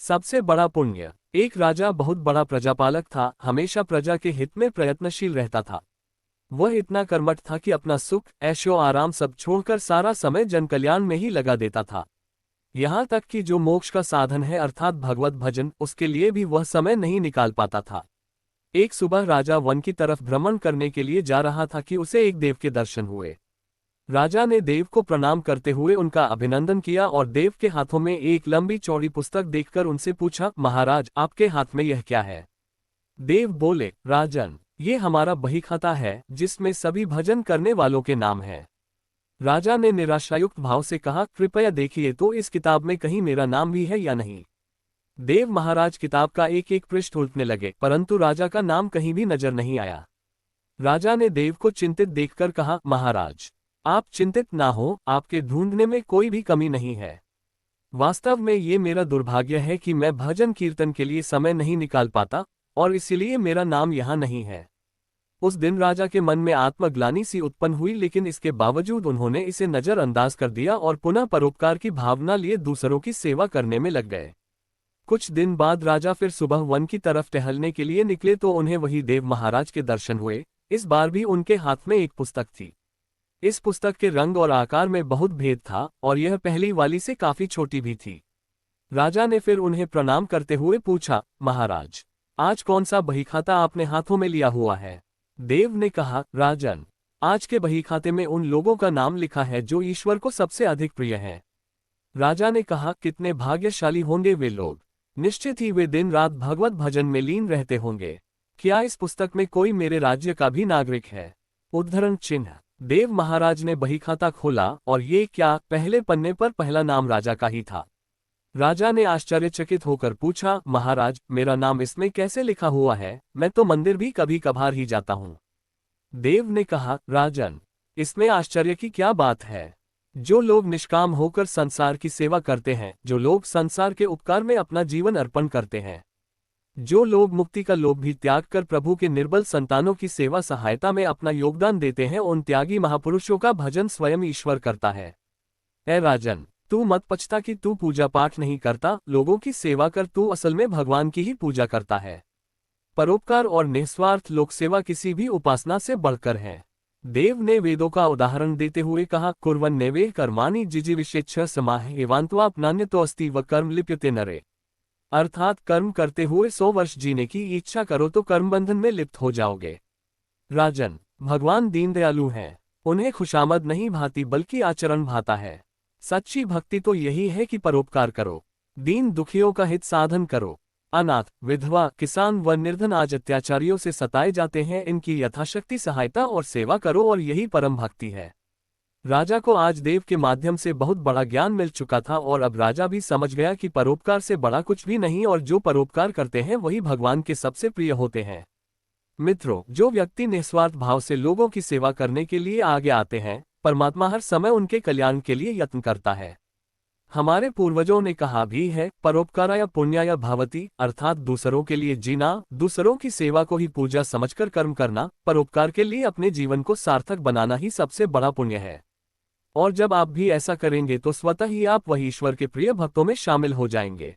सबसे बड़ा पुण्य। एक राजा बहुत बड़ा प्रजापालक था, हमेशा प्रजा के हित में प्रयत्नशील रहता था। वह इतना कर्मठ था कि अपना सुख, ऐशो आराम सब छोड़कर सारा समय जनकल्याण में ही लगा देता था। यहाँ तक कि जो मोक्ष का साधन है अर्थात भगवत भजन, उसके लिए भी वह समय नहीं निकाल पाता था। एक सुबह राजा वन की तरफ भ्रमण करने के लिए जा रहा था कि उसे एक देव के दर्शन हुए। राजा ने देव को प्रणाम करते हुए उनका अभिनंदन किया और देव के हाथों में एक लंबी चौड़ी पुस्तक देखकर उनसे पूछा, महाराज आपके हाथ में यह क्या है? देव बोले, राजन, ये हमारा बहीखाता है जिसमें सभी भजन करने वालों के नाम हैं। राजा ने निराशायुक्त भाव से कहा, कृपया देखिए तो इस किताब में कहीं मेरा नाम भी है या नहीं। देव महाराज किताब का एक एक पृष्ठ उल्टने लगे, परंतु राजा का नाम कहीं भी नजर नहीं आया। राजा ने देव को चिंतित देखकर कहा, महाराज आप चिंतित ना हो, आपके ढूंढने में कोई भी कमी नहीं है। वास्तव में ये मेरा दुर्भाग्य है कि मैं भजन कीर्तन के लिए समय नहीं निकाल पाता और इसलिए मेरा नाम यहाँ नहीं है। उस दिन राजा के मन में आत्मग्लानि सी उत्पन्न हुई, लेकिन इसके बावजूद उन्होंने इसे नजरअंदाज कर दिया और पुनः परोपकार की भावना लिए दूसरों की सेवा करने में लग गए। कुछ दिन बाद राजा फिर सुबह वन की तरफ टहलने के लिए निकले तो उन्हें वही देव महाराज के दर्शन हुए। इस बार भी उनके हाथ में एक पुस्तक थी। इस पुस्तक के रंग और आकार में बहुत भेद था और यह पहली वाली से काफी छोटी भी थी। राजा ने फिर उन्हें प्रणाम करते हुए पूछा, महाराज आज कौन सा बहीखाता आपने हाथों में लिया हुआ है? देव ने कहा, राजन, आज के बहीखाते में उन लोगों का नाम लिखा है जो ईश्वर को सबसे अधिक प्रिय हैं। राजा ने कहा, कितने भाग्यशाली होंगे वे लोग, निश्चित ही वे दिन रात भगवत भजन में लीन रहते होंगे। क्या इस पुस्तक में कोई मेरे राज्य का भी नागरिक है? उद्धरण चिन्ह। देव महाराज ने बहीखाता खोला और ये क्या, पहले पन्ने पर पहला नाम राजा का ही था। राजा ने आश्चर्यचकित होकर पूछा, महाराज मेरा नाम इसमें कैसे लिखा हुआ है? मैं तो मंदिर भी कभी कभार ही जाता हूँ। देव ने कहा, राजन इसमें आश्चर्य की क्या बात है? जो लोग निष्काम होकर संसार की सेवा करते हैं, जो लोग संसार के उपकार में अपना जीवन अर्पण करते हैं, जो लोग मुक्ति का लोभ भी त्याग कर प्रभु के निर्बल संतानों की सेवा सहायता में अपना योगदान देते हैं, उन त्यागी महापुरुषों का भजन स्वयं ईश्वर करता है। ऐ राजन, तू मत पछता कि तू पूजा पाठ नहीं करता, लोगों की सेवा कर, तू असल में भगवान की ही पूजा करता है। परोपकार और निस्वार्थ लोक सेवा किसी भी उपासना से बढ़कर है। देव ने वेदों का उदाहरण देते हुए कहा, कुर्वन् नैवेह कर्माणि जिजीविषेच्छ समाह एवान्त्वापनान्यतो अस्ति व कर्म लिप्यते नरे। अर्थात कर्म करते हुए 100 वर्ष जीने की इच्छा करो तो कर्म बंधन में लिप्त हो जाओगे। राजन, भगवान दीनदयालु हैं, उन्हें खुशामद नहीं भाती बल्कि आचरण भाता है। सच्ची भक्ति तो यही है कि परोपकार करो, दीन दुखियों का हित साधन करो। अनाथ, विधवा, किसान व निर्धन आज अत्याचारियों से सताए जाते हैं, इनकी यथाशक्ति सहायता और सेवा करो और यही परम भक्ति है। राजा को आज देव के माध्यम से बहुत बड़ा ज्ञान मिल चुका था और अब राजा भी समझ गया कि परोपकार से बड़ा कुछ भी नहीं और जो परोपकार करते हैं वही भगवान के सबसे प्रिय होते हैं। मित्रों, जो व्यक्ति निस्वार्थ भाव से लोगों की सेवा करने के लिए आगे आते हैं, परमात्मा हर समय उनके कल्याण के लिए यत्न करता है। हमारे पूर्वजों ने कहा भी है, परोपकाराय पुण्याय भवति, अर्थात दूसरों के लिए जीना, दूसरों की सेवा को ही पूजा समझकर कर्म करना, परोपकार के लिए अपने जीवन को सार्थक बनाना ही सबसे बड़ा पुण्य है। और जब आप भी ऐसा करेंगे तो स्वतः ही आप वही ईश्वर के प्रिय भक्तों में शामिल हो जाएंगे।